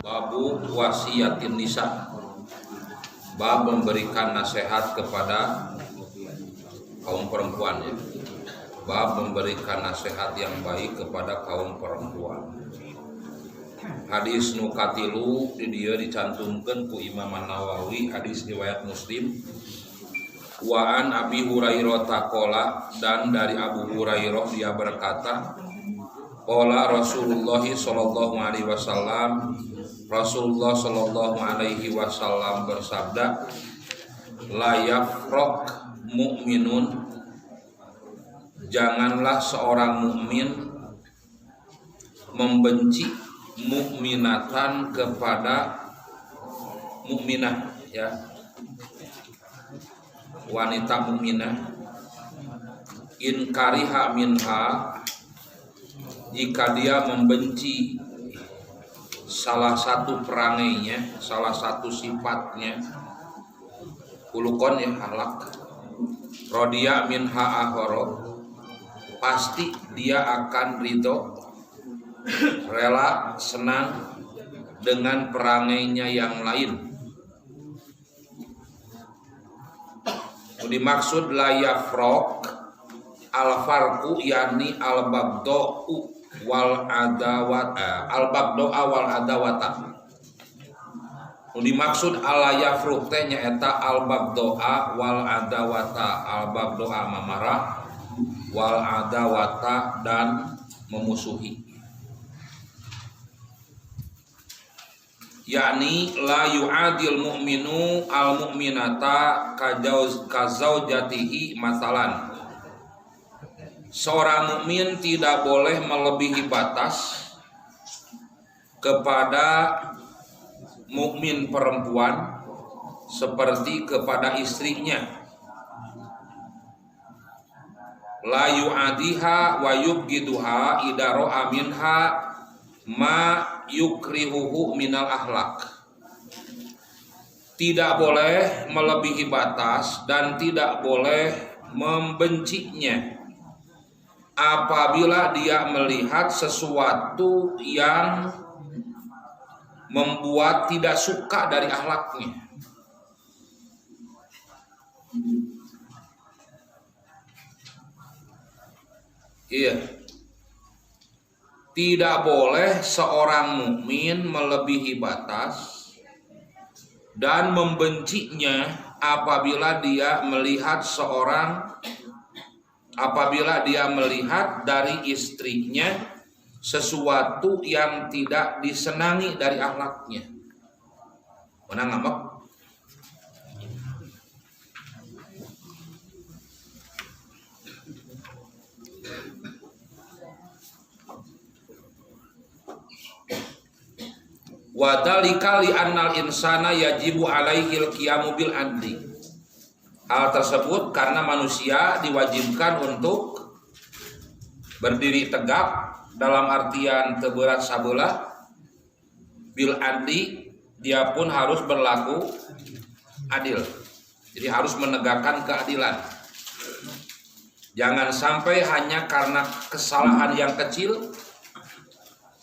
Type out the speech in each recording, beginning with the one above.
Babu wasiyatin nisa, bab memberikan nasihat kepada kaum perempuan ya. Bab memberikan nasihat yang baik kepada kaum perempuan. Hadis nukatilu di dia dicantumkan ku Imam Nawawi, hadis riwayat Muslim. Wa an Abi Hurairah taqala, dan dari Abu Hurairah dia berkata, qala Rasulullah sallallahu alaihi wasallam, Rasulullah sallallahu alaihi wasallam bersabda, la yafraq mu'minun, janganlah seorang mukmin membenci mukminatan kepada mukminah ya, wanita mukminah, in kariha minha, jika dia membenci salah satu perangainya, salah satu sifatnya, kulukon ya halak, rodia minha akhoro, pasti dia akan ridho, rela, senang dengan perangainya yang lain. Dimaksud la yafraq al-farqu yani al-baghda'u wal adawata, al-baghda'u wal adawata. Dimaksud ala yafruq teh nyaeta al-baghda'u wal adawata, al-baghda'u mamarah, wal adawata dan memusuhi. Yakni la yu'adil mu'minu al mu'minata kazaujatihi masalan. Seorang mukmin tidak boleh melebihi batas kepada mukmin perempuan seperti kepada istrinya. La yu'adiha wa yubghiduha idaro aminha ma yukrihuhu minal akhlak. Tidak boleh melebihi batas dan tidak boleh membencinya apabila dia melihat sesuatu yang membuat tidak suka dari akhlaknya. Iya. Tidak boleh seorang mukmin melebihi batas dan membencinya apabila dia melihat dari istrinya sesuatu yang tidak disenangi dari akhlaknya. Mana ngambek? Wa dzalika li annal insana yajibu alaihil qiyamu bil adli. Hal tersebut karena manusia diwajibkan untuk berdiri tegak dalam artian teberat sabelah, bil adli, dia pun harus berlaku adil. Jadi harus menegakkan keadilan. Jangan sampai hanya karena kesalahan yang kecil,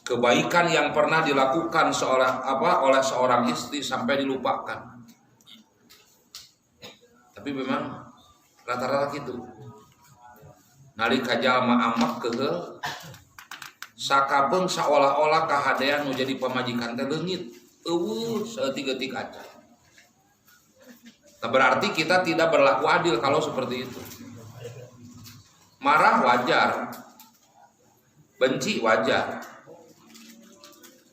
kebaikan yang pernah dilakukan oleh seorang istri sampai dilupakan. Tapi memang rata-rata gitu. Nalika jalma amak keheul sakabeung seolah-olah kahadean nu jadi pamajikan teh leungit. Eueuh saeutik-eutik aja. Nah, berarti kita tidak berlaku adil kalau seperti itu. Marah wajar. Benci wajar.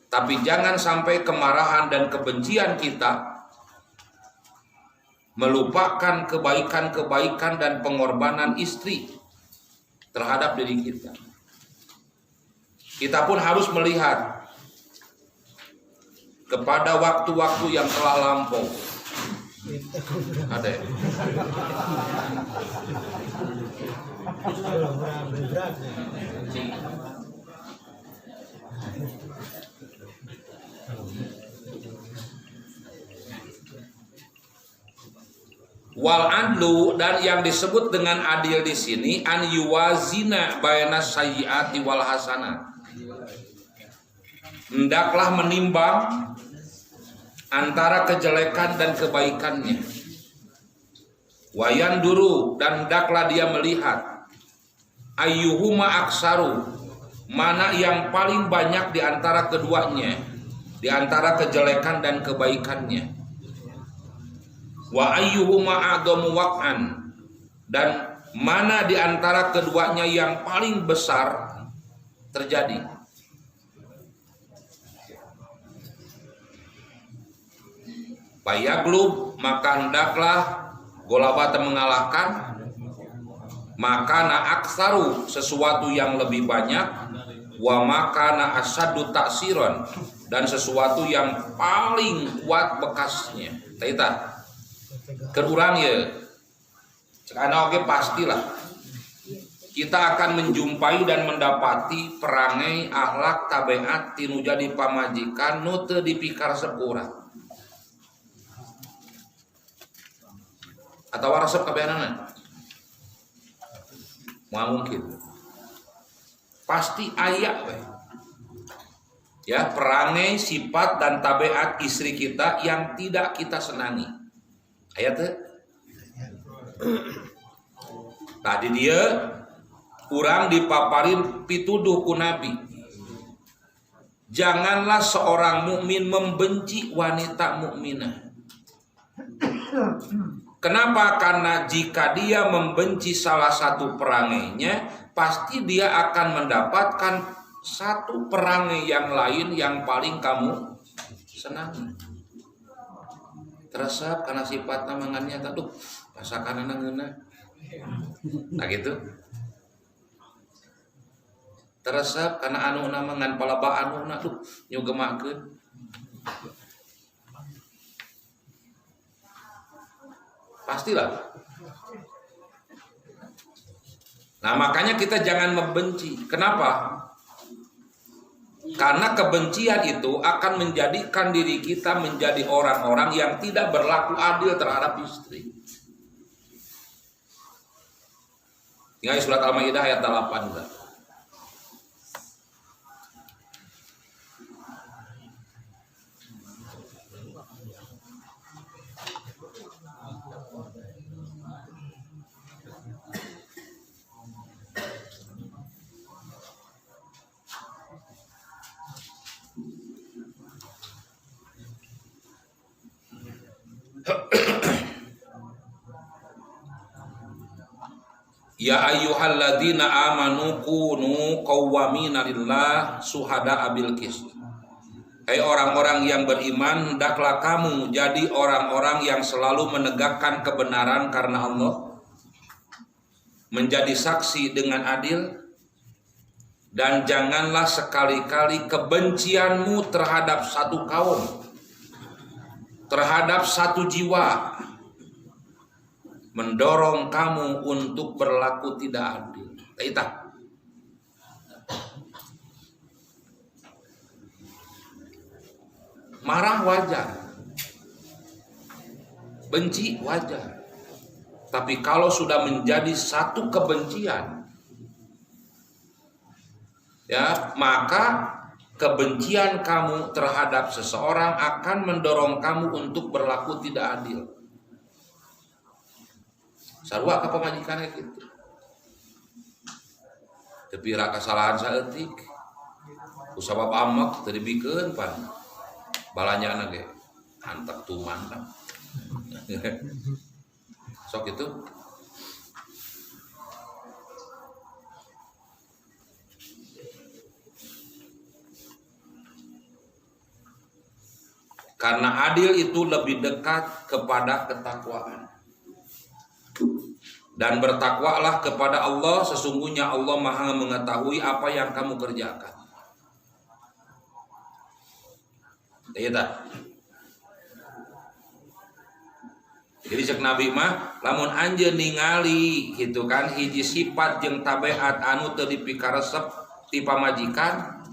Tapi jangan sampai kemarahan dan kebencian kita melupakan kebaikan-kebaikan dan pengorbanan istri terhadap diri kita. Kita pun harus melihat kepada waktu-waktu yang telah lampau. Ada ya? Wal adlu, dan yang disebut dengan adil di sini an yuwazina baina sayyiati wal hasanat. Hendaklah menimbang antara kejelekan dan kebaikannya. Wayan duru, dan hendaklah dia melihat ayyuhuma aksaru, mana yang paling banyak di antara keduanya, di antara kejelekan dan kebaikannya. Wa ayyuhuma a'dhamu waq'an, dan mana di antara keduanya yang paling besar terjadi. Fayaglub, maka hendaklah golabata mengalahkan, makana aksaru, sesuatu yang lebih banyak, wa makana asyaddu ta'siran, dan sesuatu yang paling kuat bekasnya. Taita kerurang ya, karena oke pastilah kita akan menjumpai dan mendapati perangai akhlak tabiat tinu jadi pamajikan nu teu dipikar sepura atau resep kabehanana. Mau mungkin pasti aya we. Ya, perangai, sifat dan tabiat istri kita yang tidak kita senangi. Ayat tadi dia kurang dipaparin pituduh ku Nabi. Janganlah seorang mukmin membenci wanita mukminah. Kenapa? Karena jika dia membenci salah satu perangainya, pasti dia akan mendapatkan satu perangai yang lain yang paling kamu senangi. Teresap karena sifatnya mangannya taduh masakan ngeuna. Nah gitu. Teresap karena anu mangan palaba anu tuh nyugemakeun. Pastilah. Nah, makanya kita jangan membenci. Kenapa? Karena kebencian itu akan menjadikan diri kita menjadi orang-orang yang tidak berlaku adil terhadap istri. Tinggal surat Al-Maidah ayat 8. Ya ayyuhalladzina amanu kunu qawwamina lillah syuhada'a bil qist. Hai orang-orang yang beriman, hendaklah kamu jadi orang-orang yang selalu menegakkan kebenaran karena Allah, menjadi saksi dengan adil, dan janganlah sekali-kali kebencianmu terhadap satu kaum, terhadap satu jiwa, mendorong kamu untuk berlaku tidak adil. Taita. Marah wajar, benci wajar, tapi kalau sudah menjadi satu kebencian, ya maka kebencian kamu terhadap seseorang akan mendorong kamu untuk berlaku tidak adil. Sarua ka pamajikannya gitu. Tapi ra kesalahan saeutik. Ku sabab amak teu dibikeun pan. Balanyana ge antek tuman. Sok itu. Karena adil itu lebih dekat kepada ketakwaan. Dan bertakwalah kepada Allah, sesungguhnya Allah Maha mengetahui apa yang kamu kerjakan. Tidak. Jadi cek Nabi mah lamun anjeun ningali gitu kan hiji sifat jeung tabiat anu teu dipikaresep ti pamajikan,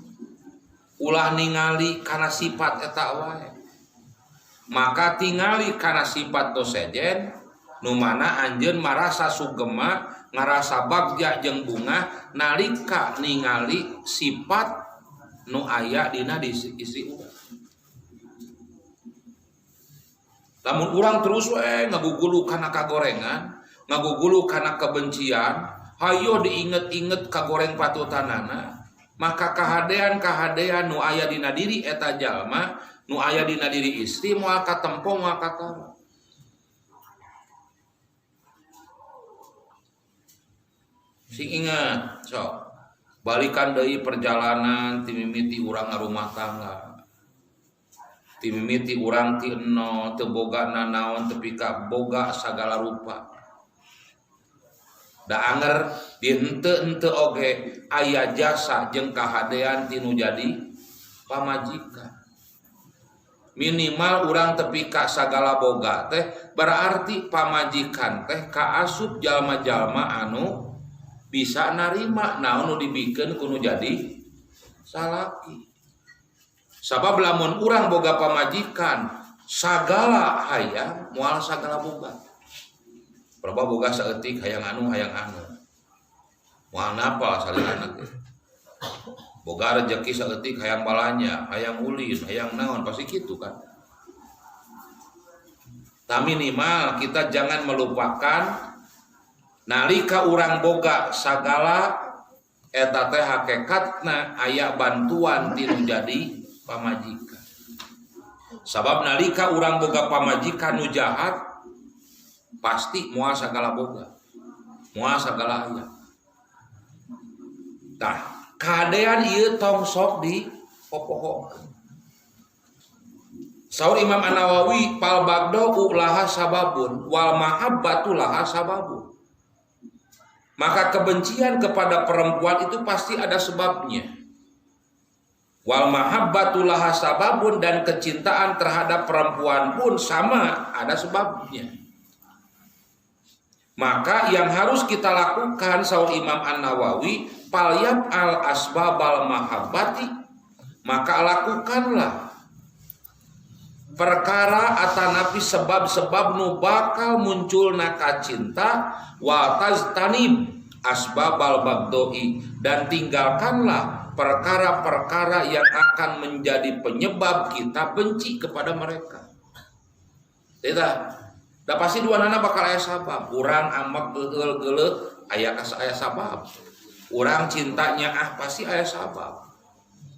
ulah ningali kana sifat eta wae. Maka tingali kana sifat tos sejen nu mana anjeun marasa sugema ngarasa bagja jeung bunga nalika ningali sifat nu aya dina istri urang. Lamun urang terus ngagugulu kana kagorengan, ngagugulu kana kebencian, hayo diinget-inget kagoreng patutanana, maka kahadean nu aya dina diri eta jalma, nu aya dina diri istri moal katempo moal katara. Sing ingat, sok balikan deui perjalanan ti mimiti urang ngarumah tangga. Ti mimiti urang ti eno teu boga nanaon tepi ka boga sagala rupa. Da anger di henteu oge aya jasa jeung kahadean ti nu jadi pamajikan. Minimal urang tepi ka sagala boga teh berarti pamajikan teh kaasup jalma-jalma anu bisa narima naon nu dibikeun ku nu jadi salaki. Sabab lamun urang boga pamajikan sagala hayang moal sagala boga. Proba boga saeutik hayang anu. Moal napal salina teh. Boga rezeki saeutik hayang balanya, hayang ulin, hayang naon pasti kitu kan. Tapi minimal kita jangan melupakan nalika urang boga sagala eta teh hakikatna aya bantuan ti nu jadi pamajikan. Sabab nalika urang boga pamajikan nu jahat pasti moal sagala boga, moal sagala aya. Tah, kahadean ieu tong sok di popohokeun. Saur Imam An-Nawawi pal bagdo laha sababun wal mahabbatu laha sababun. Maka kebencian kepada perempuan itu pasti ada sebabnya. Wal mahabbatu laha sababun, dan kecintaan terhadap perempuan pun sama ada sebabnya. Maka yang harus kita lakukan saur Imam An-Nawawi falyab al asbabal mahabbati, maka lakukanlah perkara atanapi sebab-sebab nu bakal munculna kacinta wa taztanib asbabal bagdoi, dan tinggalkanlah perkara-perkara yang akan menjadi penyebab kita benci kepada mereka. Tidak, dah pasti dua nana bakal aya sabab. Urang amak geul-geuleuh aya sabab. Urang cintanya pasti aya sabab.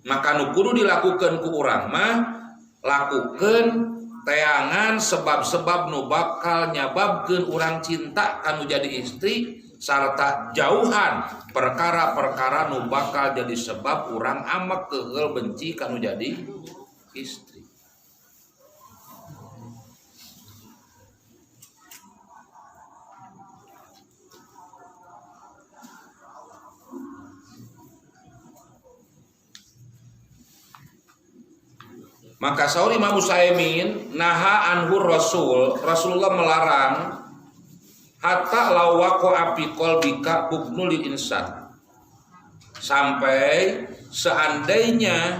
Maka nu kudu dilakukan ku urang mah lakukeun teangan sebab-sebab nu bakal nyababkeun urang cinta kanu jadi istri, sarta jauhan perkara-perkara nu bakal jadi sebab urang amak keheul benci kanu jadi istri. Maka saur Imam Utsaimin naha anhu Rasulullah melarang hatta lawako api qalbika hubnul insan, sampai seandainya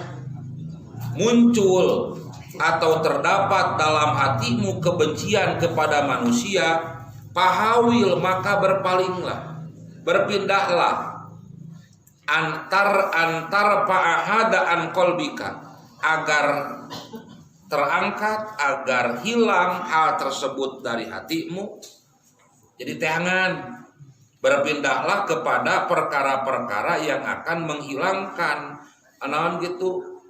muncul atau terdapat dalam hatimu kebencian kepada manusia, pahawil maka berpalinglah, berpindahlah antar pa'ahada an qalbika, agar terangkat, agar hilang hal tersebut dari hatimu. Jadi jangan berpindahlah kepada perkara-perkara yang akan menghilangkan anaon gitu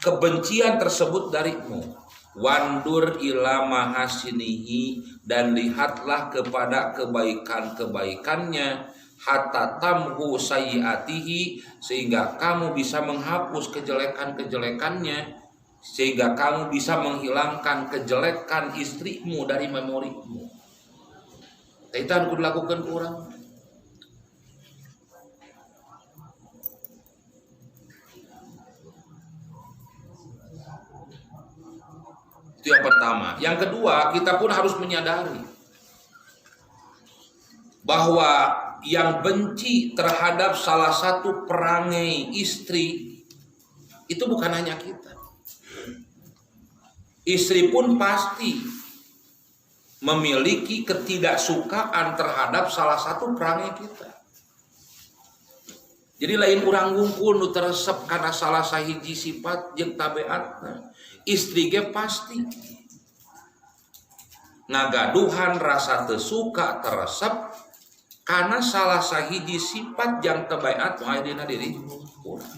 kebencian tersebut darimu. Wandur ila mahasinihi, dan lihatlah kepada kebaikan-kebaikannya, hatta tamhu sayyiatihi, sehingga kamu bisa menghapus kejelekan-kejelekannya, sehingga kamu bisa menghilangkan kejelekan istrimu dari memorimu. Itu yang kudu dilakukan ke orang. Itu yang pertama. Yang kedua, kita pun harus menyadari bahwa yang benci terhadap salah satu perangai istri itu bukan hanya kita. Istri pun pasti memiliki ketidaksukaan terhadap salah satu perangai kita. Jadi lain urang ngungkul nu teresep karena salah sahiji sifat jeung tabiatna. Istri ge pasti ngagaduhan rasa teu suka teresep karena salah sahiji sifat yang tebaiat nu aya dina diri urang.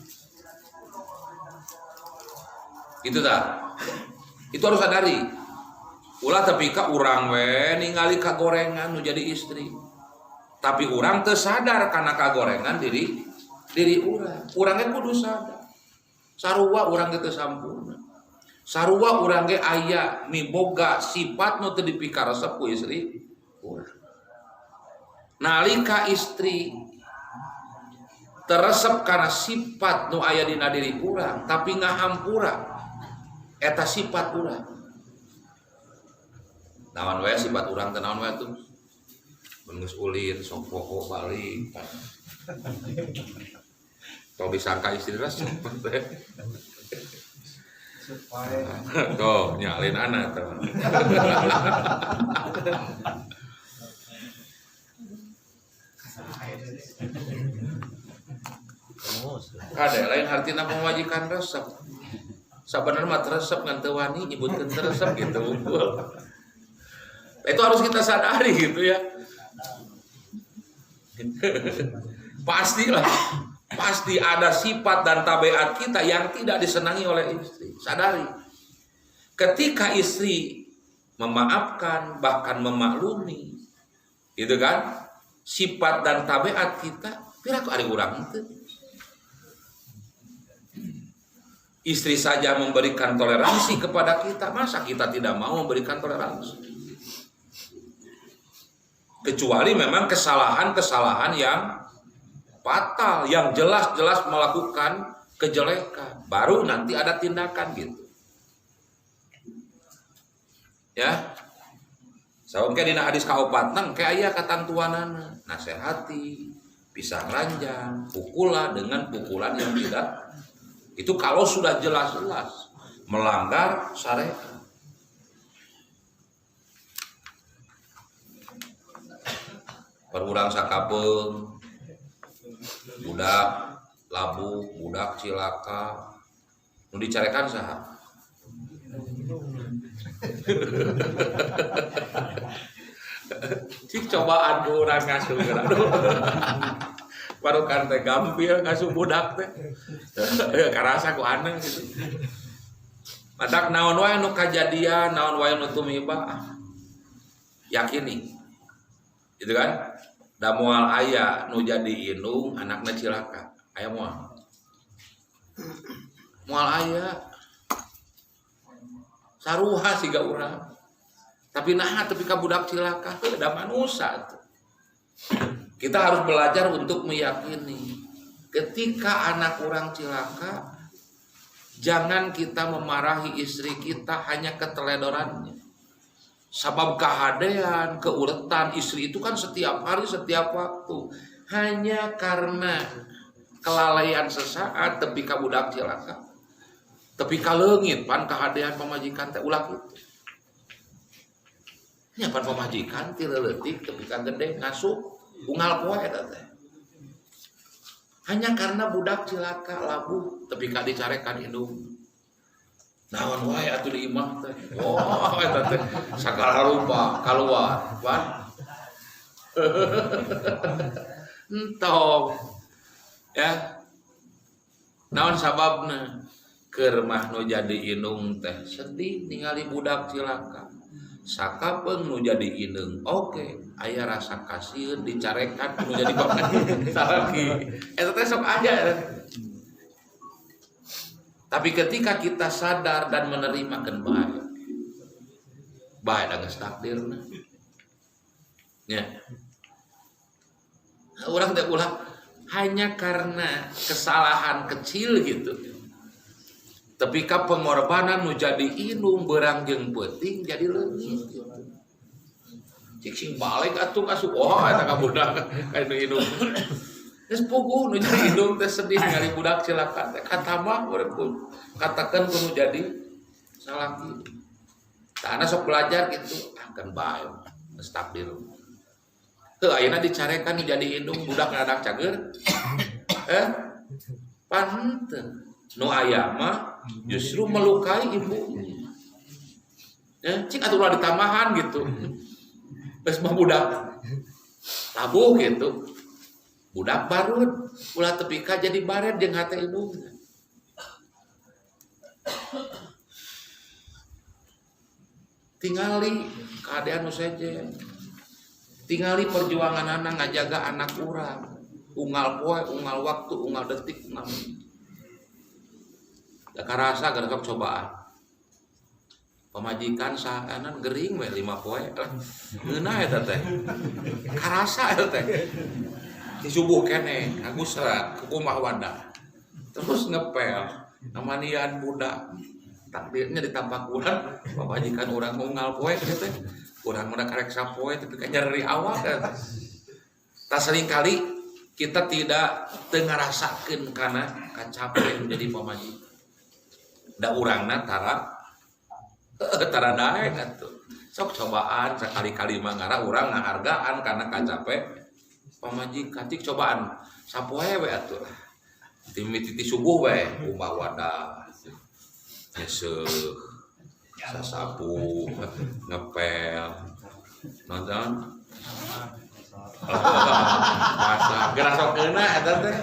Gitu dah. Itu harus sadari. Ulah tapi ka urang we ningali kagorengan nu jadi istri. Tapi urang teu sadar karena kagorengan diri urang. Urang ge kudu sadar. Sarua urang ge teu sampurna. Sarua urang ge aya miboga sifat nu teu dipikaresep ku istri urang. Nalika istri teresep karena sifat nu aya dina diri urang tapi ngahampura eta sifat urang. Naon wae sifat urang teh naon wae tuh? Mun geus ulin sok pokok balik. Tong disangka istri resep teh. Tuh nyalin anak tuh. Ada lain artina pemajikan resep. Sabenerna mah resep ngan teu wani nyebutkeun resep gitu. Itu harus kita sadari gitu ya. Pastilah. Pasti ada sifat dan tabiat kita yang tidak disenangi oleh istri. Sadari. Ketika istri memaafkan bahkan memaklumi, gitu kan? Sifat dan tabiat kita piraku ada urang itu. Istri saja memberikan toleransi kepada kita, masa kita tidak mau memberikan toleransi? Kecuali memang kesalahan-kesalahan yang fatal, yang jelas-jelas melakukan kejelekan, baru nanti ada tindakan gitu. Ya, saungke dina hadis kaopatna engke aya katantuanana, nasehati, pisang ranjang, pukulah dengan pukulan yang tidak. Itu kalau sudah jelas-jelas melanggar syariat. Perurang sakapeung, budak labu, budak cilaka, nu dicarekan saha? Cik cobaan ku urang ngasuh baru kan teh gampil ngasuh budak teh. Karasa ku aneh gitu. Madak naon wae nu kajadian, naon wae nu tumiba. Yakini. Gitu kan? Da moal aya nu jadi indung anakna cilaka. Aya moal. Moal aya. Saruha siga urang. Tapi nah tapi ka budak cilaka teh da manusia tuh. Kita harus belajar untuk meyakini ketika anak orang cilaka, jangan kita memarahi istri kita hanya keteledorannya. Sabab kehadean, keuletan istri itu kan setiap hari, setiap waktu. Hanya karena kelalaian sesaat tepi ka budak cilaka. Tepi ka leungit pan kehadean pamajikan teh ulah kitu. Nya pan pamajikan ti leutik tepi ka gede ngasuh unggal poe eta teh. Hanya karena budak cilaka labuh tapi ka dicarekan indung. Naon wae atuh di imah teh. Oh eta teh sagala rupa kaluar, pan. Entong. Ya. Naon sababna? Keur mah nu jadi indung teh sedih ningali budak cilaka. Sakapeung nu jadi indung. Oke. Aya rasa kasih dicarekan nu jadi bapak salaki eta teh sok aja. Tapi ketika kita sadar dan menerima kan bae da geus takdirna nya urang teh ulah hanya karena kesalahan kecil gitu tapi ka pengorbanan nu jadi indung beurang jeung peuting jadi leungit gitu. Cik sing balik atuh ngasuh eta ka budak ka indung. Geus puguh nu jadi indung teh sedih ningali budak cilaka teh katamah urang katakeun kudu jadi salaki. Tana sok belajar gitu akan bae geus takdir. Teu ayeuna dicarekan jadi indung budak ngadak cager. Panten nu aya mah justru melukai ibunya. cing atuh ulah ditamahan gitu. Terus mah budak labuh gitu. Budak barut ulah tepika jadi baret jeung hate indungna. Tingali keadaan nu sejen. Tingali perjuangan anak ngajaga anak urang. Unggal poe, unggal waktu, unggal detik, unggal menit. Da karasa gara cobaan. Pamajikan sahanan gering we 5 poe. Ngeunah eta teh. Karasa eta teh. Di subuh keneh, Agus serat ke kumah wadah. Terus ngepel, namanian budak. Takdirnya ditampak urang, pamajikan urang unggal poe teh. Urang mah karek sapoe tapi kan nyeri awak eta. Tak seringkali kita tidak ngarasakeun kana kacape menjadi pamajikan. Da urangna tara daek atuh. Sok cobaan sakali-kali mah ngara urang ngahargaan kana kacape pamajikan. Cik cobaan sapoe we atuh. Timiti subuh we umpah wadah. Nyeseuh sasapu ngepel nonton masa gerak sok keuna eta teh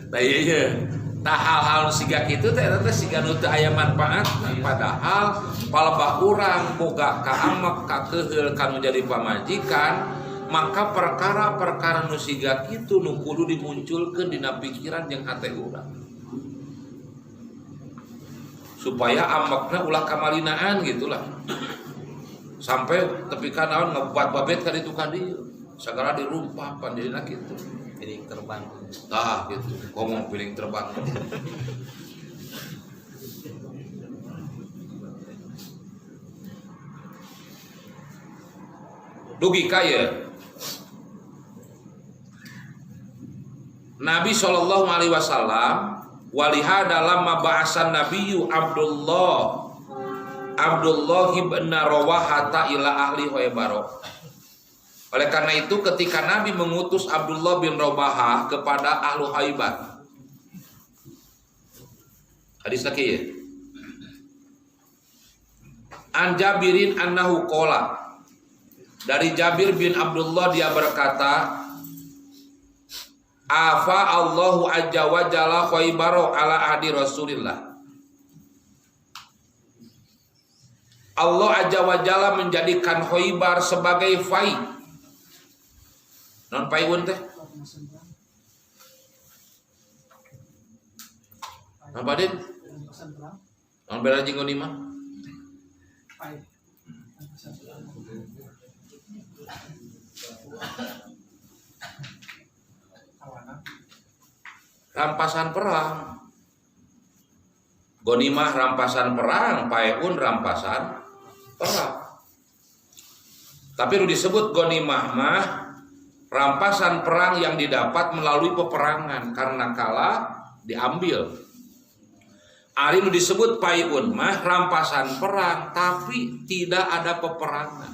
tah ieu tah hal-hal siga kitu teh eta teh siga nu teu aya manfaatna padahal palebah urang boga ka amek ka keheul kanu jadi pamajikan maka perkara-perkara nu siga kitu nu kudu dimunculkeun dina pikiran jeung hate urang supaya amekna ulah kamalinaan gitulah sampai tepika naon ngebuat babet ka ditu ka dieu sagala dirumpah pandina kitu piring terbang tah gitu ngomong piring terbang dugi kaya Nabi SAW walihada dalam ba'asan Nabiyyu Abdullah ibn Rawahata ila ahli Khaybar. Oleh karena itu ketika Nabi mengutus Abdullah bin Rawahah kepada ahlu Khaybar. Hadis lagi ya. An Jabirin annahu qala. Dari Jabir bin Abdullah dia berkata, afa Allahu azza wa jalla Khaybar ala ahdi Rasulillah. Allah azza wa jalla menjadikan Khaybar sebagai fai. Non paiun teh. Non badin. Non bela jeung lima. Rampasan perang. Gonimah rampasan perang, paeun rampasan perang. Tapi lu disebut gonimah mah rampasan perang yang didapat melalui peperangan karena kalah diambil. Ari nu disebut paeun mah rampasan perang tapi tidak ada peperangan.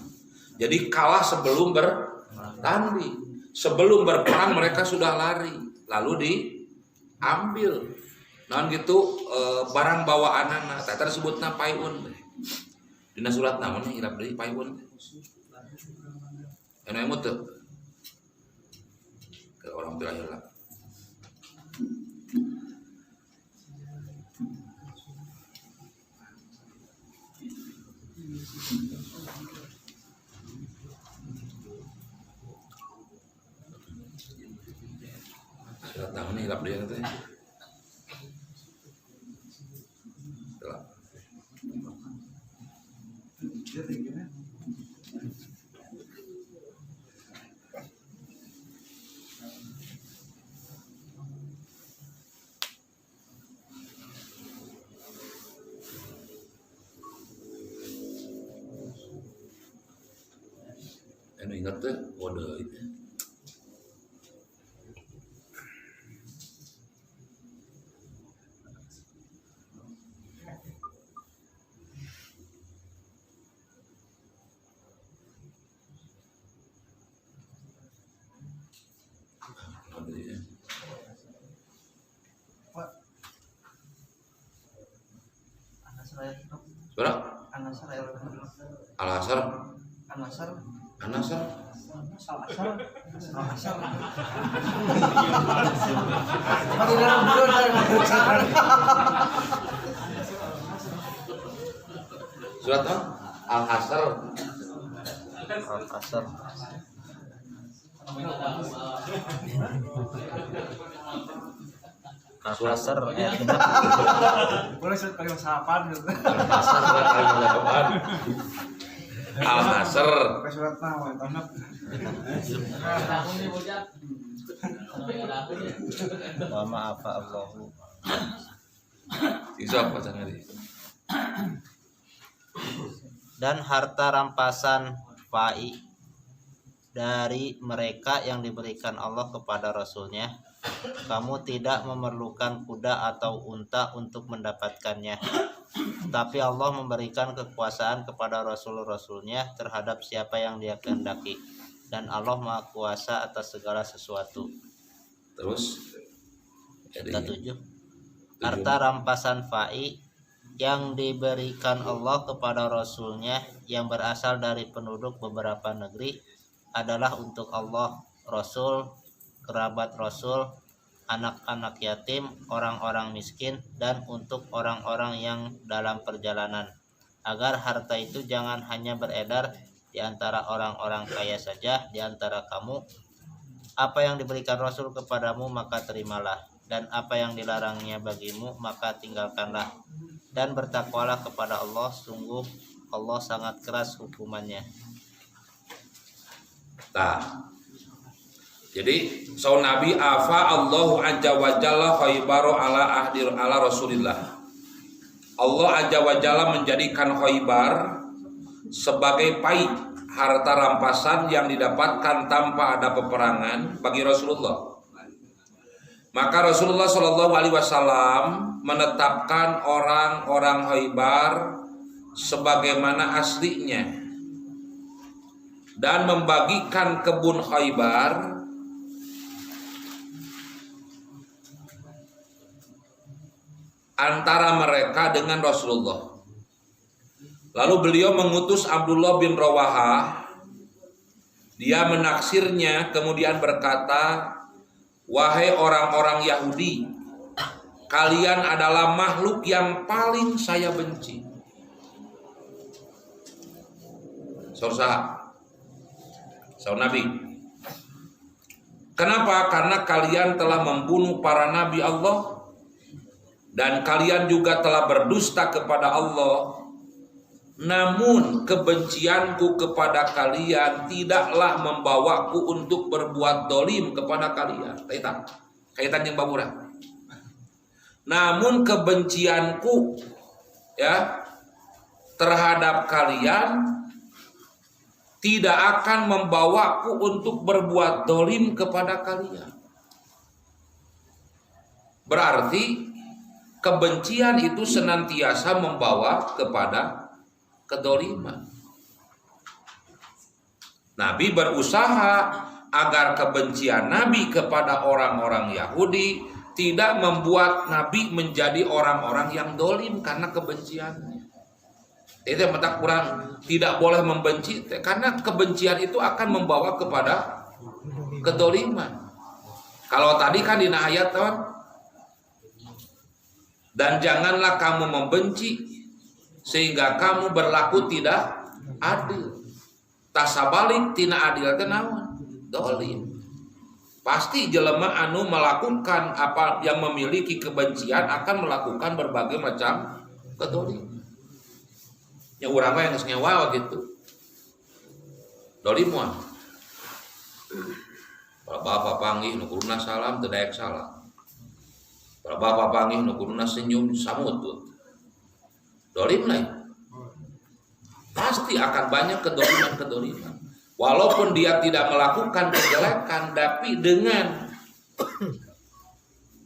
Jadi kalah sebelum bertanding. Sebelum berperang mereka sudah lari, lalu diambil. Nah gitu barang bawaanana teh disebutna paeun. Dina surat naon hilap deui paeun. Anu emut teu. Ke orang teu hilap. Surat naon hilap deui teh. Anu ingat teh kode itu. Al-Asr. An-Nasr. An-Nasr. Surat apa? Al-Asr. Al-Asr. Al-Asr ayat 6. Boleh surat kalimat salapan gitu. Al-Asr. Surat nama tamat. Wa ma'afa Allahu. Bisa apa tadi? Dan harta rampasan fa'i dari mereka yang diberikan Allah kepada Rasulnya, kamu tidak memerlukan kuda atau unta untuk mendapatkannya, tapi Allah memberikan kekuasaan kepada Rasul-Rasulnya terhadap siapa yang Dia kehendaki, dan Allah Maha Kuasa atas segala sesuatu. Terus Ketujuh, harta rampasan fa'i yang diberikan Allah kepada Rasulnya yang berasal dari penduduk beberapa negeri adalah untuk Allah, Rasul, kerabat Rasul, anak-anak yatim, orang-orang miskin, dan untuk orang-orang yang dalam perjalanan, agar harta itu jangan hanya beredar di antara orang-orang kaya saja di antara kamu. Apa yang diberikan Rasul kepadamu maka terimalah, dan apa yang dilarangnya bagimu maka tinggalkanlah, dan bertakwalah kepada Allah, sungguh Allah sangat keras hukumannya. Nah, jadi saun Nabi afa Allahu azza wa jalla Khaybar ala Rasulillah. Allah azza wa jalla menjadikan Khaybar sebagai pait harta rampasan yang didapatkan tanpa ada peperangan bagi Rasulullah. Maka Rasulullah Shallallahu Alaihi Wasallam menetapkan orang-orang Khaybar sebagaimana aslinya dan membagikan kebun Khaybar antara mereka dengan Rasulullah. Lalu beliau mengutus Abdullah bin Rawahah. Dia menaksirnya kemudian berkata, "Wahai orang-orang Yahudi, kalian adalah makhluk yang paling saya benci." Saudara Nabi. Kenapa? Karena kalian telah membunuh para nabi Allah dan kalian juga telah berdusta kepada Allah. Namun kebencianku kepada kalian tidaklah membawaku untuk berbuat dolim kepada kalian. Kaitan yang babura. Namun kebencianku terhadap kalian tidak akan membawaku untuk berbuat dolim kepada kalian. Berarti kebencian itu senantiasa membawa kepada kedoliman. Nabi berusaha agar kebencian Nabi kepada orang-orang Yahudi tidak membuat Nabi menjadi orang-orang yang dolim karena kebenciannya. Itu yang mata kurang, tidak boleh membenci karena kebencian itu akan membawa kepada kedoliman. Kalau tadi kan di ayat dan janganlah kamu membenci sehingga kamu berlaku tidak adil. Tasabalik tina adil tenawan dolim. Pasti jelema anu melakukan apa yang memiliki kebencian akan melakukan berbagai macam kedoliman. Ya urang yang geus ngewa gitu. Dolim mah. Bapak panggih nu kuduna salam teu daek salam. Bapak panggih nu kuduna senyum samut. Dolim lain. Pasti akan banyak kedoliman. Walaupun dia tidak melakukan kejelekan, tapi dengan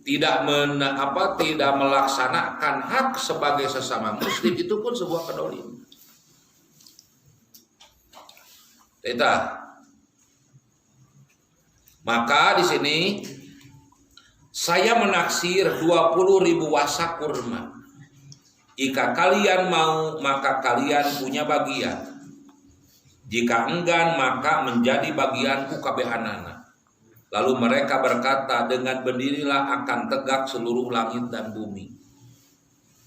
tidak melaksanakan hak sebagai sesama muslim itu pun sebuah kedoliman. Maka di sini saya menaksir 20.000 wasak kurma. Jika kalian mau, maka kalian punya bagian. Jika enggan maka menjadi bagianku kabehanana. Lalu mereka berkata, dengan berdirilah akan tegak seluruh langit dan bumi.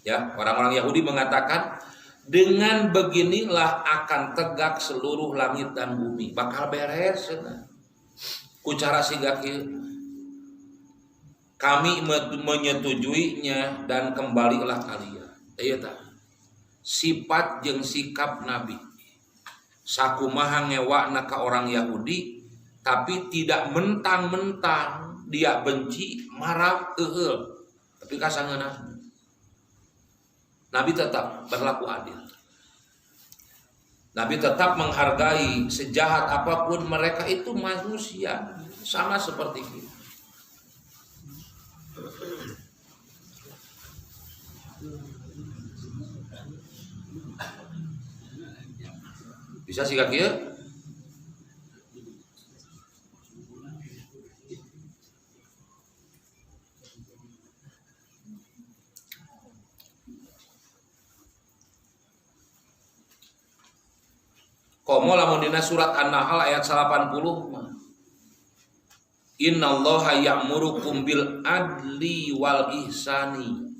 Ya, orang-orang Yahudi mengatakan, dengan beginilah akan tegak seluruh langit dan bumi, bakal beres. Ku cara siga kieu, kami menyetujuinya dan kembalilah kalian. Ieu tah sifat jeung sikap Nabi. Sakumaha ngewakna ka orang Yahudi, tapi tidak mentang-mentang dia benci, marah, eueul. Tapi kasangeuna Nabi tetap berlaku adil. Nabi tetap menghargai sejahat apapun mereka itu manusia, sama seperti kita. Bisa sih kaki ya? Komo lamun dina surat An-Nahl ayat 80 mah. Innallaha ya'murukum bil adli wal ihsani.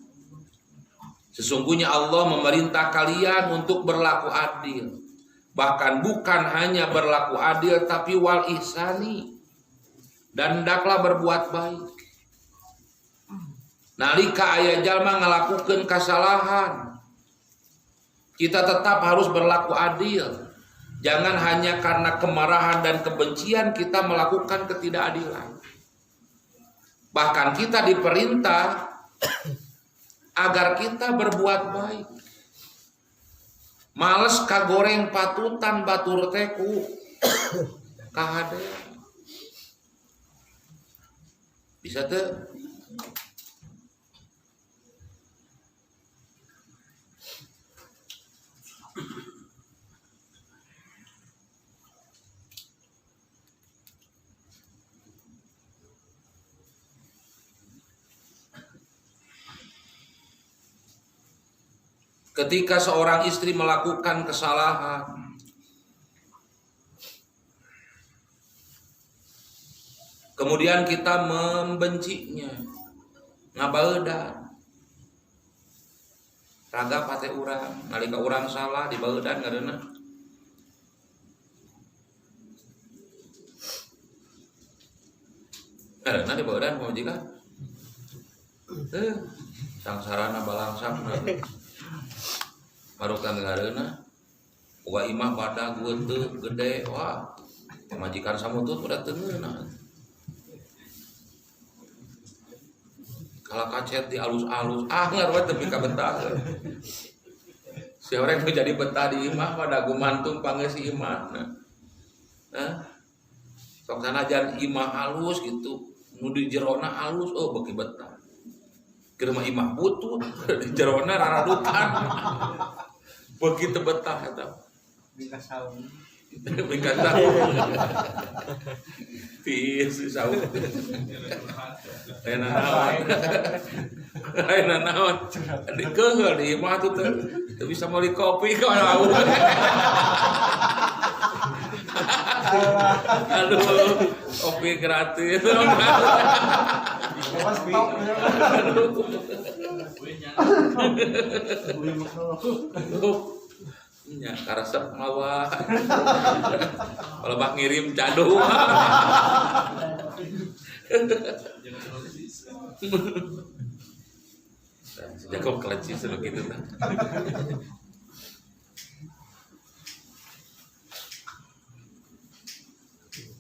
Sesungguhnya Allah memerintah kalian untuk berlaku adil. Bahkan bukan hanya berlaku adil tapi wal ihsani, dan hendaklah berbuat baik. Nalika aya jalma ngalakukeun kasalahan, kita tetap harus berlaku adil. Jangan hanya karena kemarahan dan kebencian kita melakukan ketidakadilan. Bahkan kita diperintah agar kita berbuat baik. Males kagoreng patutan batur teku kahadean. Bisa teu? Ketika seorang istri melakukan kesalahan, kemudian kita membencinya, ngabaeudan, raga pate urang, nalika urang salah dibaeudan ngareuna. Ngareuna dibaeudan majikan. Sangsarana balangsapna. Marukan ngareuna boga imah badag geuteuk gede, wah pamajikan samutut udah tengeuna. Kalau kacet di alus-alus, ngarwet tepi ka betah. Si orang nu jadi betah di imah pada gumantung pangeus imah. Sok sanajan imah halus gitu, nu di jerona halus, oh beuki betah. Keur mah imah butut, di jerona raradukan. Begitu betah eta. Bingkas saung. Bingkas saung. Tiis saung. Ayeuna naon? Dikeul di imah tuh teu bisa meuli kopi ka lauk. Aduh, kopi gratis. Lepas stok. Ya, karesep mawa. Kalau bak ngirim cadu. Jakob keleci gitu tah.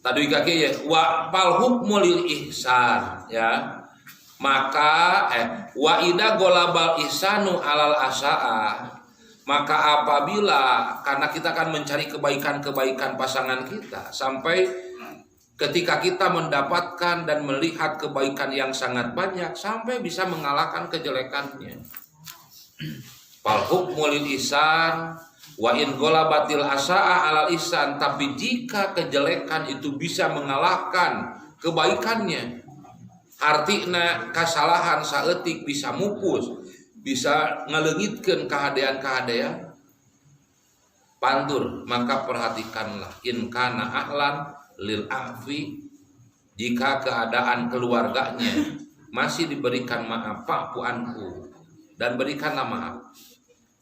Tadi kaki ya, wa fal hukmu lil ihsan ya. Maka wa ida golabal ihsanu alal asaa, maka apabila karena kita akan mencari kebaikan-kebaikan pasangan kita sampai ketika kita mendapatkan dan melihat kebaikan yang sangat banyak sampai bisa mengalahkan kejelekannya. Fal hukmu lil ihsan wa in golabatil asaa alal ihsan, tapi jika kejelekan itu bisa mengalahkan kebaikannya, artinya kesalahan saeutik bisa mupus, bisa ngaleungitkeun kahadean-kahadean, pantur, maka perhatikanlah in kana ahlan lil afi, jika keadaan keluarganya masih diberikan maaf, fa'fu anhu, dan berikanlah maaf.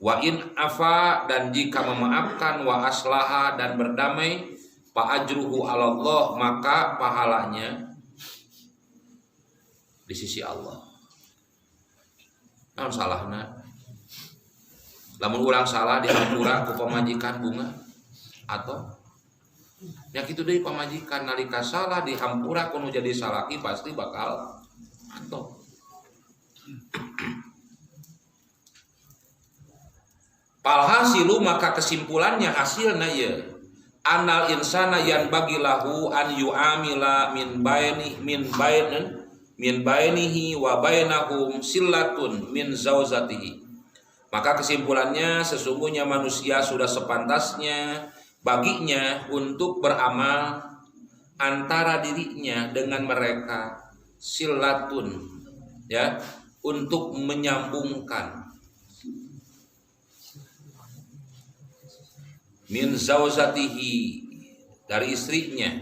Wa in afa, dan jika memaafkan, wa aslaha, dan berdamai, fa ajruhu 'ala Allah, maka pahalanya di sisi Allah. Naon salahna? Lamun urang salah dihampura ku pamajikan bunga atau nya kitu deui pamajikan nalika salah dihampura kudu jadi salaki pasti bakal atau palhasilu, maka kesimpulannya hasilna ya anal insana yan bagilahu an yu'amila min bainihi wa bainahum sillatun min zauzatihi. Maka kesimpulannya sesungguhnya manusia sudah sepantasnya baginya untuk beramal antara dirinya dengan mereka, silatun, ya, untuk menyambungkan, min zauzatihi, dari istrinya,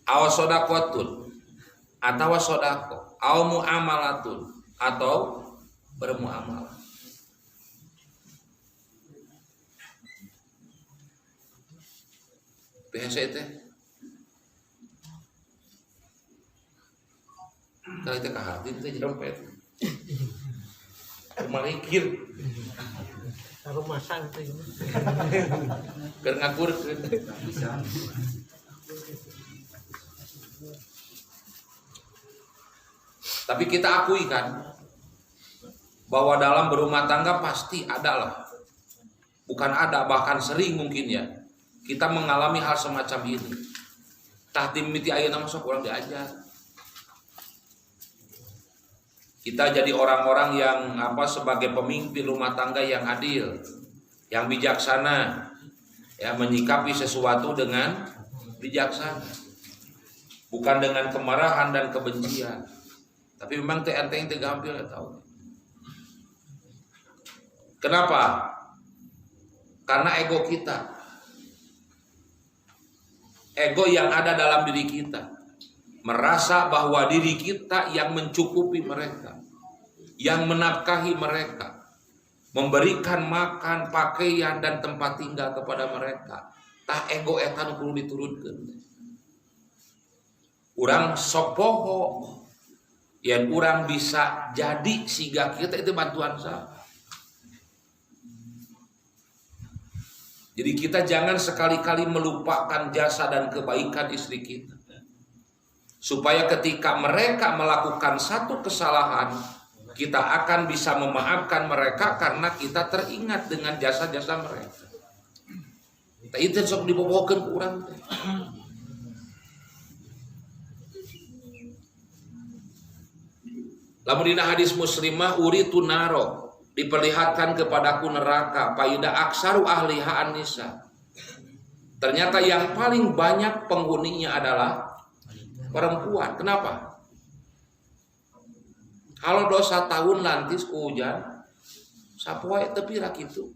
aw sodakotun, atau sodako, aw muamalatun, atau bermuamalah. Biasa itu kalau itu kahati itu jadi dompet marikir taruh masang itu keur ngakurkeun bisa. Tapi kita akui kan bahwa dalam berumah tangga pasti adalah, bukan ada, bahkan sering mungkin ya, kita mengalami hal semacam ini. Tahtim miti ayeuna masuk orang diajar. Kita jadi orang-orang yang sebagai pemimpin rumah tangga yang adil, yang bijaksana, ya, menyikapi sesuatu dengan bijaksana, bukan dengan kemarahan dan kebencian. Tapi memang enteng teu gampil ya tahu. Kenapa? Karena ego kita, ego yang ada dalam diri kita, merasa bahwa diri kita yang mencukupi mereka, yang menafkahi mereka, memberikan makan, pakaian, dan tempat tinggal kepada mereka. Tah ego eta nu kudu diturunkeun. Urang sopoho, yang urang bisa jadi siga kita itu bantuan saya. Jadi kita jangan sekali-kali melupakan jasa dan kebaikan istri kita. Supaya ketika mereka melakukan satu kesalahan, kita akan bisa memaafkan mereka karena kita teringat dengan jasa-jasa mereka. Kita itu sok dibobokeun ku urang teh. Lamun dina hadis Muslimah uritu naro, diperlihatkan kepadaku neraka, paida aksaru ahliha an-nisa. Ternyata yang paling banyak penghuninya adalah perempuan. Kenapa? Kalau dosa tahun lantis ku hujan, sapoe tepi rak itu.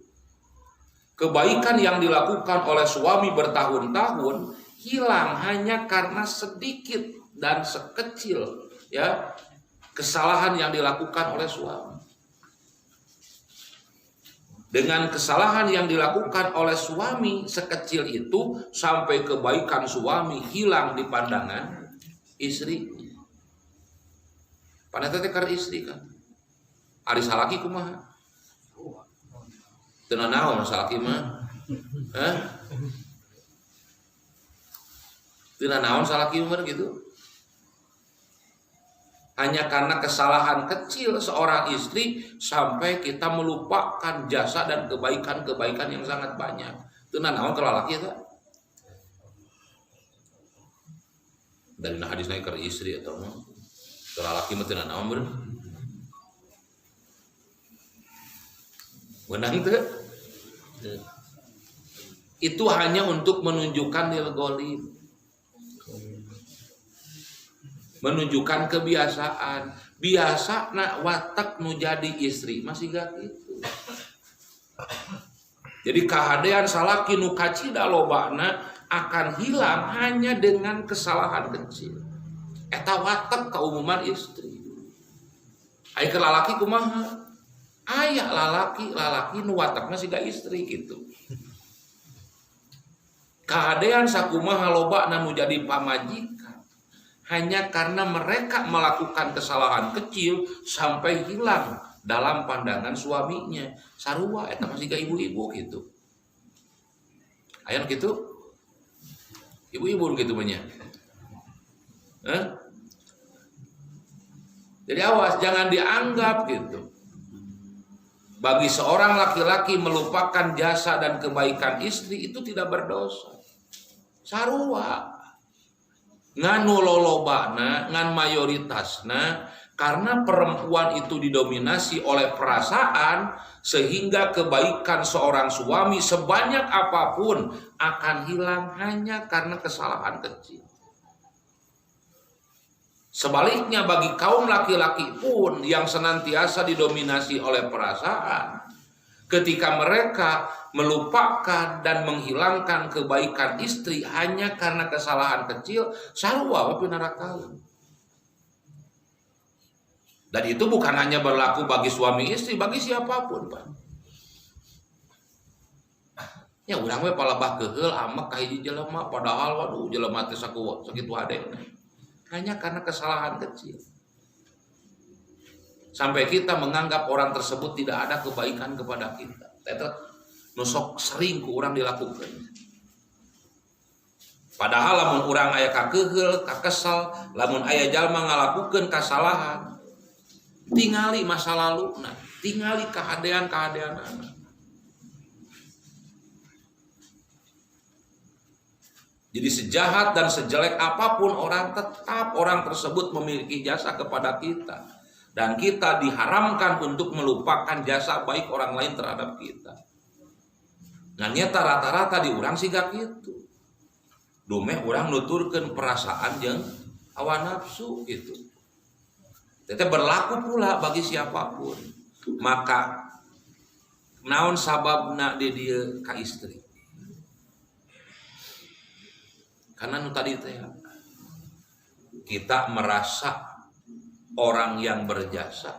Kebaikan yang dilakukan oleh suami bertahun-tahun hilang hanya karena sedikit dan sekecil, ya, kesalahan yang dilakukan oleh suami. Dengan kesalahan yang dilakukan oleh suami sekecil itu, sampai kebaikan suami hilang di pandangan istrinya. Pada teh karena istri kan, ari salaki kumaha? Teu naon salaki mah? Teu naon salaki mah gitu. Hanya karena kesalahan kecil seorang istri sampai kita melupakan jasa dan kebaikan-kebaikan yang sangat banyak. Itu naon kalau laki itu. Dari hadis naik ke istri atau mah. Kalau laki mah teu naon beureun. Benar itu. Itu hanya untuk menunjukkan lil ghalib. Menunjukkan kebiasaan. Biasa nak watak nu jadi istri masih gak gitu. Jadi kahadean salaki nu kacida lobana akan hilang hanya dengan kesalahan kecil. Eta watak keumuman istri. Aya lalaki kumaha? Aya lalaki nu watakna siga istri gitu. Kahadean sakumaha lobana nu jadi pamajikan hanya karena mereka melakukan kesalahan kecil sampai hilang dalam pandangan suaminya. Sarua eta masih ke ibu-ibu gitu. Aya gitu. Ibu-ibu gitu banyak. Jadi awas jangan dianggap gitu. Bagi seorang laki-laki melupakan jasa dan kebaikan istri itu tidak berdosa. Sarua nganu lolobana ngan mayoritasna karena perempuan itu didominasi oleh perasaan sehingga kebaikan seorang suami sebanyak apapun akan hilang hanya karena kesalahan kecil. Sebaliknya bagi kaum laki-laki pun yang senantiasa didominasi oleh perasaan, ketika mereka melupakan dan menghilangkan kebaikan istri hanya karena kesalahan kecil, sarua wae pinarakaleuh. Dan itu bukan hanya berlaku bagi suami istri, bagi siapapun, Pak. Ya urang we palebah keheul amek ka hiji jelema padahal waduh jelema teh sakitu hadena. Hanya karena kesalahan kecil. Sampai kita menganggap orang tersebut tidak ada kebaikan kepada kita. Itu nusok sering ku urang dilakukan. Padahal lamun urang aya kakeheul, kakesal, lamun aya jalma ngalakukeun kasalahan, tingali masa laluna, tingali kahadean-kahadeanana. Jadi sejahat dan sejelek apapun orang, tetap orang tersebut memiliki jasa kepada kita. Dan kita diharamkan untuk melupakan jasa baik orang lain terhadap kita. Nah nyata rata-rata di urang siga gitu. Dumeh urang nuturkeun perasaan jeung hawa nafsu gitu. Itu berlaku pula bagi siapapun. Maka naon sababna di dieu ka istri? Karena nu tadi teh kita merasa orang yang berjasa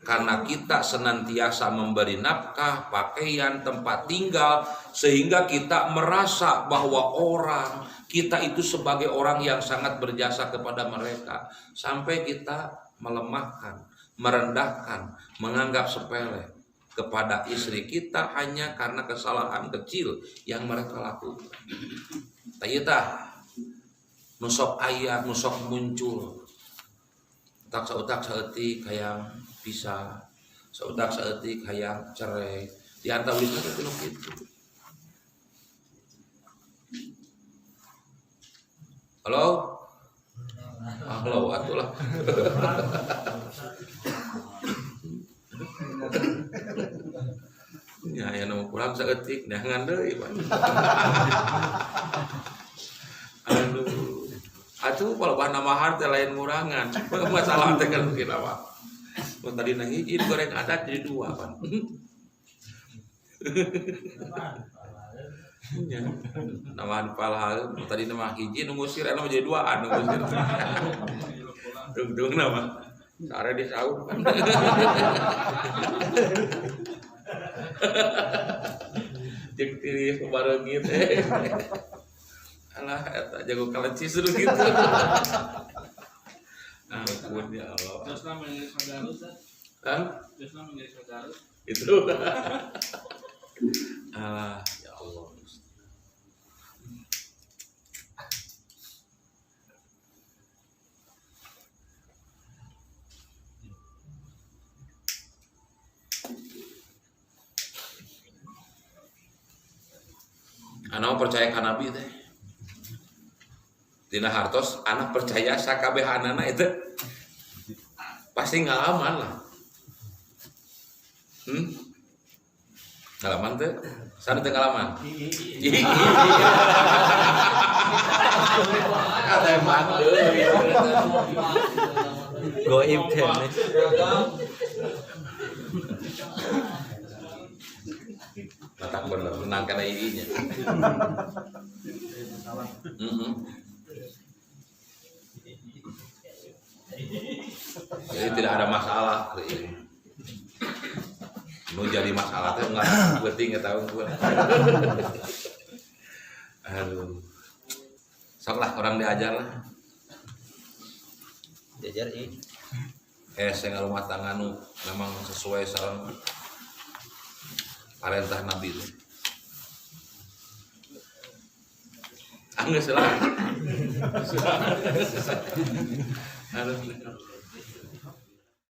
karena kita senantiasa memberi nafkah, pakaian, tempat tinggal, sehingga kita merasa bahwa orang kita itu sebagai orang yang sangat berjasa kepada mereka, sampai kita melemahkan, merendahkan, menganggap sepele kepada istri kita hanya karena kesalahan kecil yang mereka lakukan. Tayita nusok ayat, nusok muncul tak sautak saeutik hayang pisah, sautak saeutik hayang cerai, diantara itu teh kitu. Halo? Halo atulah. Ya anu kurang saeutik jangan deui, Pak. Aduh. Atuh palebah namahan teh lain ngurangan. Masalah teh kan mungkin apa. Mun tadi na hiji goreng adat jadi dua, Pak. Ya. Namahan palha tadi nama hiji nu ngusir anu jadi duaan nu ngusir. Dung nama. Sare disaur kan. Jeung tiris bareungit teh. Alah eta jago kalecis dulu gitu. Ampun ya Allah. Terusna mengiris Garut. Hah? Terusna mengiris Garut. Itu. Alah ya Allah. Anak percaya ka Nabi teh. Dina hartos anak percaya sakabehanana itu pasti ngalaman lah. Ngalaman teh? Sana teh ngalaman. Ada emang deui. Goib teh. tak bener menang karena ininya. Jadi tidak ada masalah ini. Nu jadi masalah teh enggak penting tahu gua. Aduh. Sok lah orang diajar lah. Diajar ini. Saya rumah tangga nu memang sesuai saran perintah Nabi itu. Anggeus lah. Aduh.